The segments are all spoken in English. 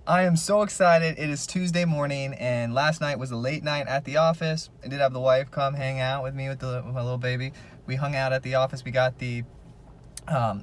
I am so excited. It is Tuesday morning, and last night was a late night at the office. I did have the wife come hang out with me with my little baby. We hung out at the office. We got the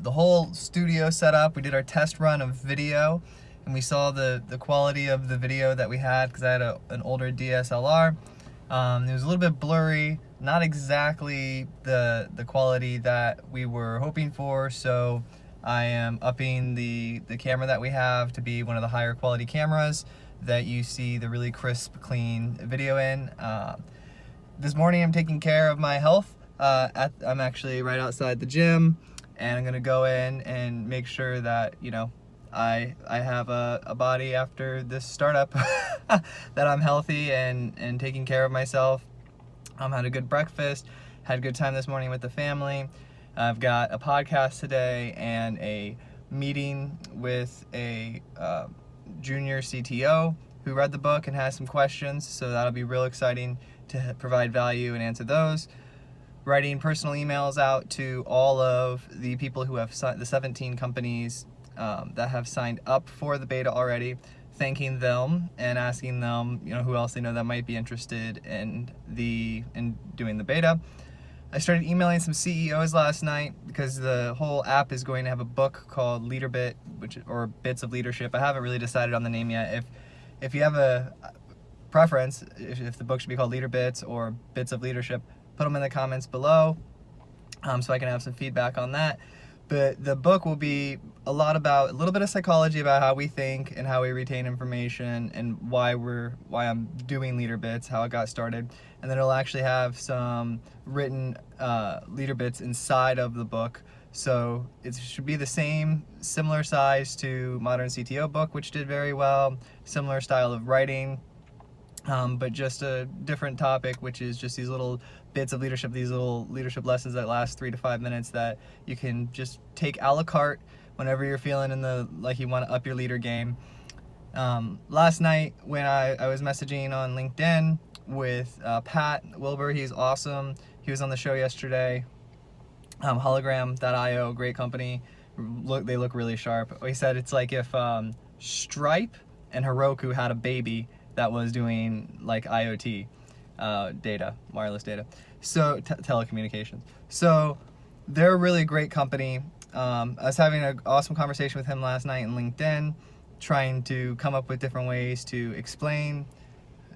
whole studio set up. We did our test run of video, and we saw the quality of the video that we had because I had an older DSLR. It was a little bit blurry, not exactly the quality that we were hoping for, so I am upping the camera that we have to be one of the higher quality cameras that you see the really crisp, clean video in. This morning I'm taking care of my health. I'm actually right outside the gym, and I'm gonna go in and make sure that, you know, I have a body after this startup that I'm healthy and taking care of myself. Had a good breakfast, had a good time this morning with the family. I've got a podcast today and a meeting with a junior CTO who read the book and has some questions, so that'll be real exciting to provide value and answer those. Writing personal emails out to all of the people who have the 17 companies that have signed up for the beta already, thanking them and asking them, you know, who else they know that might be interested in doing the beta. I started emailing some CEOs last night because the whole app is going to have a book called LeaderBit, or Bits of Leadership. I haven't really decided on the name yet. If you have a preference, if the book should be called LeaderBits or Bits of Leadership, put them in the comments below so I can have some feedback on that. But the book will be a little bit of psychology about how we think and how we retain information and why I'm doing LeaderBits, how it got started. And then it'll actually have some written LeaderBits inside of the book. So it should be the similar size to Modern CTO book, which did very well, similar style of writing, but just a different topic, which is just these little bits of leadership, these little leadership lessons that last 3 to 5 minutes that you can just take a la carte whenever you're feeling like you want to up your leader game. Last night when I was messaging on LinkedIn with Pat Wilbur, he's awesome. He was on the show yesterday. Hologram.io, great company. They look really sharp. He said it's like if Stripe and Heroku had a baby that was doing like IoT data, wireless data, so telecommunications. So they're a really great company. I was having an awesome conversation with him last night in LinkedIn, trying to come up with different ways to explain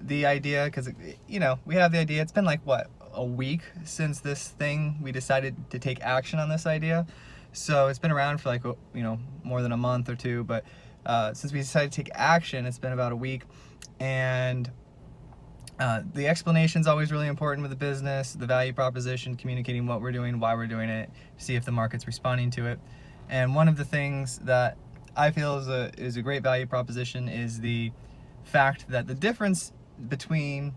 the idea, because, you know, we have the idea. It's been like, what, a week since this thing, we decided to take action on this idea. So it's been around for like, you know, more than a month or two, but since we decided to take action, it's been about a week. And the explanation is always really important with the business, the value proposition, communicating what we're doing, why we're doing it, see if the market's responding to it. And one of the things that I feel is a great value proposition is the fact that the difference between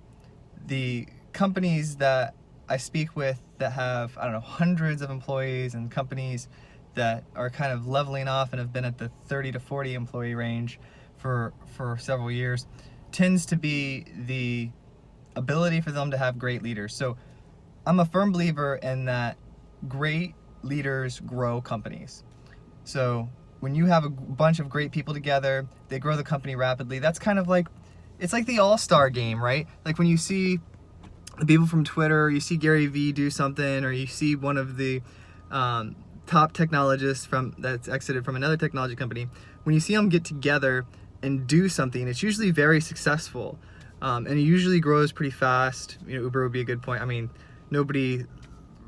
the companies that I speak with that have, I don't know, hundreds of employees and companies that are kind of leveling off and have been at the 30 to 40 employee range for several years tends to be the ability for them to have great leaders. So I'm a firm believer in that great leaders grow companies. So when you have a bunch of great people together, they grow the company rapidly. That's kind of like, it's like the all-star game, right? Like when you see the people from Twitter, or you see Gary Vee do something, or you see one of the top technologists that's exited from another technology company, when you see them get together and do something, it's usually very successful. And it usually grows pretty fast. You know, Uber would be a good point. I mean, nobody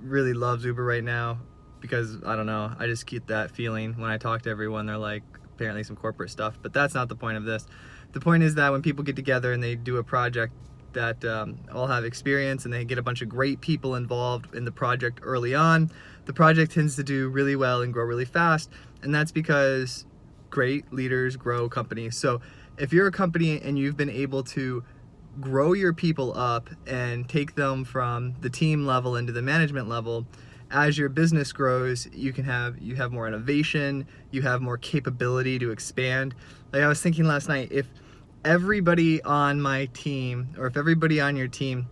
really loves Uber right now because, I don't know, I just get that feeling when I talk to everyone. They're like, apparently some corporate stuff, but that's not the point of this. The point is that when people get together and they do a project that all have experience and they get a bunch of great people involved in the project early on, the project tends to do really well and grow really fast. And that's because great leaders grow companies. So if you're a company and you've been able to grow your people up and take them from the team level into the management level, as your business grows, you have more innovation, you have more capability to expand. Like I was thinking last night, if everybody on my team, or if everybody on your team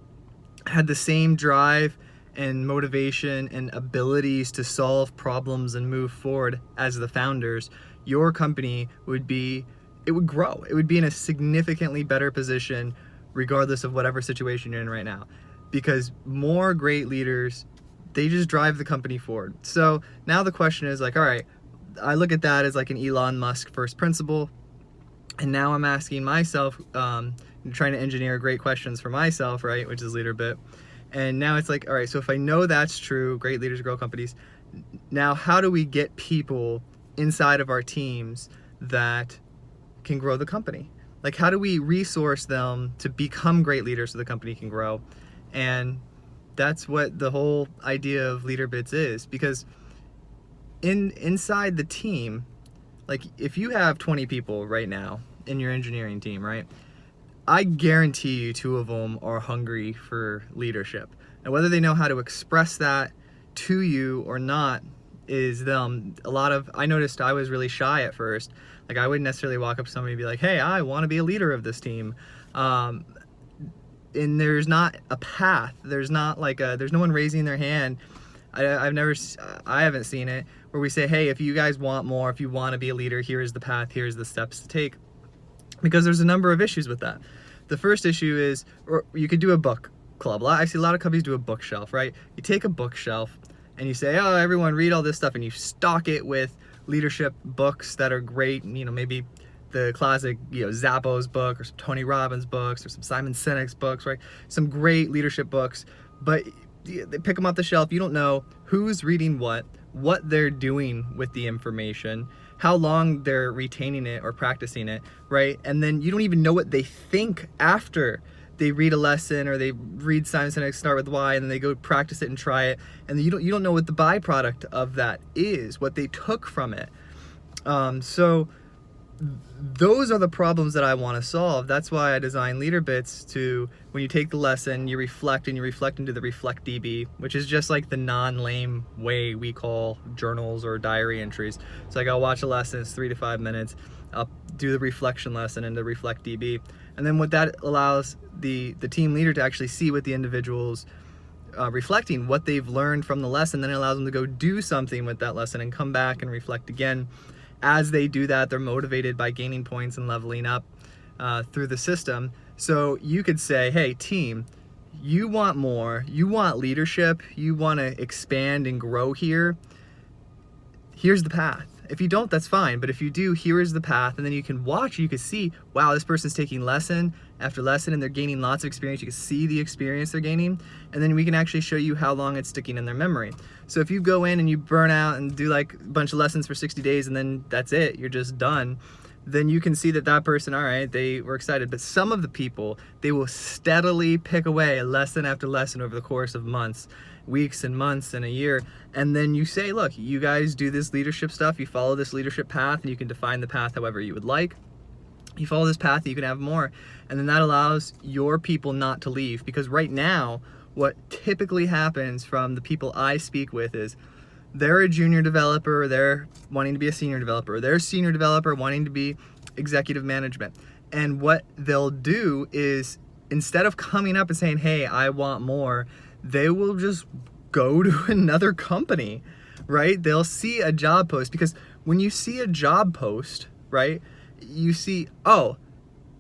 had the same drive and motivation and abilities to solve problems and move forward as the founders, your company would be it would grow. It would be in a significantly better position regardless of whatever situation you're in right now, because more great leaders, they just drive the company forward. So now the question is like, all right, I look at that as like an Elon Musk first principle, and now I'm asking myself, trying to engineer great questions for myself, right, which is LeaderBit. And now it's like, all right, so if I know that's true, great leaders grow companies, now how do we get people inside of our teams that can grow the company? Like, how do we resource them to become great leaders so the company can grow? And that's what the whole idea of LeaderBits is, because inside the team, like if you have 20 people right now in your engineering team, right? I guarantee you 2 of them are hungry for leadership. And whether they know how to express that to you or not is them. I noticed I was really shy at first. Like I wouldn't necessarily walk up to somebody and be like, hey, I want to be a leader of this team. And there's not a path. There's not like there's no one raising their hand. I haven't seen it where we say, hey, if you guys want more, if you want to be a leader, here is the path, here's the steps to take. Because there's a number of issues with that. The first issue is, or you could do a book club. I see a lot of companies do a bookshelf, right? You take a bookshelf and you say, oh, everyone read all this stuff, and you stock it with leadership books that are great. Maybe the classic, Zappos book, or some Tony Robbins books, or some Simon Sinek's books, right? Some great leadership books, but they pick them off the shelf. You don't know who's reading what they're doing with the information, how long they're retaining it or practicing it, right? And then you don't even know what they think after they read a lesson, or they read Simon Sinek Start With Why, and then they go practice it and try it, and then you don't know what the byproduct of that is, what they took from it. So those are the problems that I want to solve. That's why I designed LeaderBits to, when you take the lesson, you reflect into the Reflect DB, which is just like the non-lame way we call journals or diary entries. So like I'll watch a lesson, it's 3 to 5 minutes. I'll do the reflection lesson in the Reflect DB. And then what that allows the team leader to actually see what the individual's reflecting, what they've learned from the lesson. Then it allows them to go do something with that lesson and come back and reflect again. As they do that, they're motivated by gaining points and leveling up through the system. So you could say, hey, team, you want more, you want leadership, you want to expand and grow here. Here's the path. If you don't, that's fine. But if you do, here is the path. And then you can watch, you can see, wow, this person's taking lesson after lesson and they're gaining lots of experience. You can see the experience they're gaining. And then we can actually show you how long it's sticking in their memory. So if you go in and you burn out and do like a bunch of lessons for 60 days and then that's it, you're just done, then you can see that person, all right, they were excited. But some of the people, they will steadily pick away lesson after lesson over the course of months, weeks and months and a year. And then you say, look, you guys do this leadership stuff, you follow this leadership path, and you can define the path however you would like. You follow this path, you can have more. And then that allows your people not to leave. Because right now, what typically happens from the people I speak with is they're a junior developer, they're wanting to be a senior developer, they're a senior developer wanting to be executive management. And what they'll do is, instead of coming up and saying, hey, I want more, they will just go to another company, right? They'll see a job post, because when you see a job post, right, you see, oh,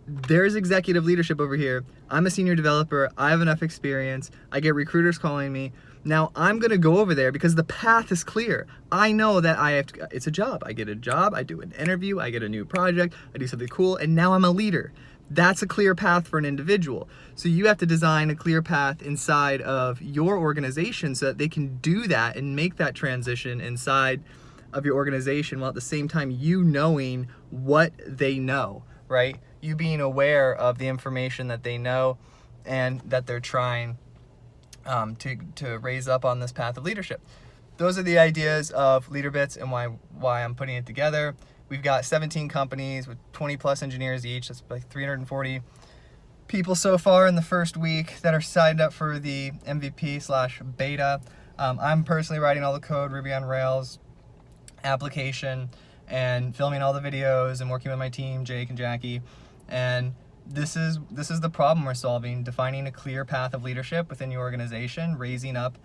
there's executive leadership over here. I'm a senior developer. I have enough experience. I get recruiters calling me. Now I'm going to go over there because the path is clear. I know that it's a job. I get a job. I do an interview. I get a new project. I do something cool. And now I'm a leader. That's a clear path for an individual. So you have to design a clear path inside of your organization so that they can do that and make that transition inside of your organization, while at the same time you knowing what they know, right? You being aware of the information that they know and that they're trying to raise up on this path of leadership. Those are the ideas of LeaderBits and why I'm putting it together. We've got 17 companies with 20 plus engineers each. That's like 340 people so far in the first week that are signed up for the MVP/beta. I'm personally writing all the code, Ruby on Rails application, and filming all the videos and working with my team, Jake and Jackie. And this is the problem we're solving: defining a clear path of leadership within your organization, raising up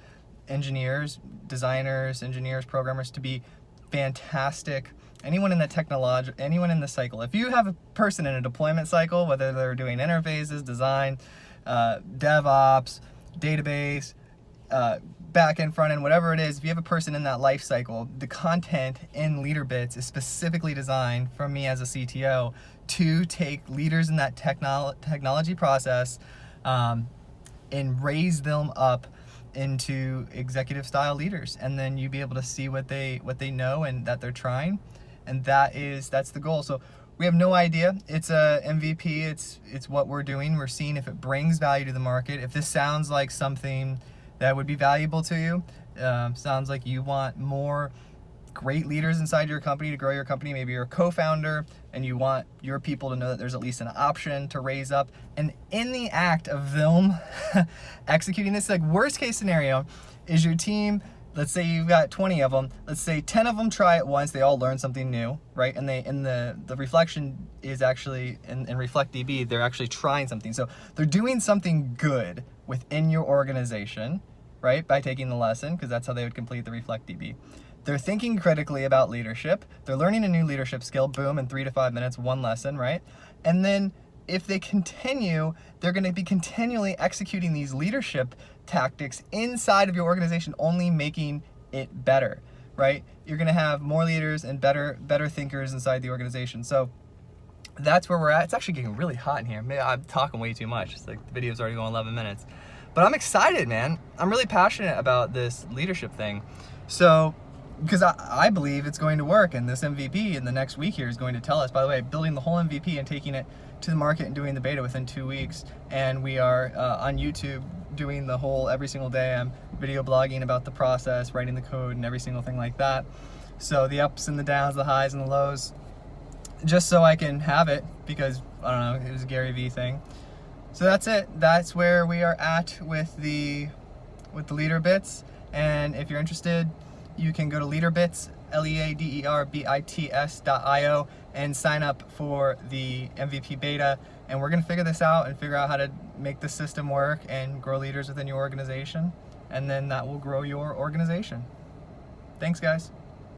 engineers, designers, engineers, programmers to be fantastic anyone in the anyone in the cycle. If you have a person in a deployment cycle, whether they're doing interfaces, design, DevOps, database, back end, front end, whatever it is, if you have a person in that life cycle, the content in LeaderBits is specifically designed from me as a CTO to take leaders in that technology process and raise them up into executive style leaders, and then you be able to see what they know and that they're trying, and that's the goal. So we have no idea. It's a MVP. It's what we're doing. We're seeing if it brings value to the market. If this sounds like something that would be valuable to you, sounds like you want more great leaders inside your company to grow your company. Maybe you're a co-founder and you want your people to know that there's at least an option to raise up. And in the act of them executing this, like worst case scenario is your team, let's say you've got 20 of them, let's say 10 of them try it once, they all learn something new, right? And the reflection is actually, in ReflectDB, they're actually trying something. So they're doing something good within your organization, right? By taking the lesson, because that's how they would complete the ReflectDB. They're thinking critically about leadership. They're learning a new leadership skill, boom, in 3 to 5 minutes, one lesson, right? And then if they continue, they're gonna be continually executing these leadership tactics inside of your organization, only making it better, right? You're gonna have more leaders and better thinkers inside the organization. So that's where we're at. It's actually getting really hot in here. Maybe I'm talking way too much. It's like the video's already going 11 minutes. But I'm excited, man. I'm really passionate about this leadership thing. So, because I believe it's going to work, and this MVP in the next week here is going to tell us. By the way, building the whole MVP and taking it to the market and doing the beta within 2 weeks. And we are on YouTube doing the whole, every single day I'm video blogging about the process, writing the code and every single thing like that. So the ups and the downs, the highs and the lows, just so I can have it, because I don't know, it was a Gary Vee thing. So that's it. That's where we are at with the LeaderBits. And if you're interested, you can go to LeaderBits, LeaderBits.io, and sign up for the MVP beta. And we're gonna figure this out and figure out how to make the system work and grow leaders within your organization. And then that will grow your organization. Thanks, guys.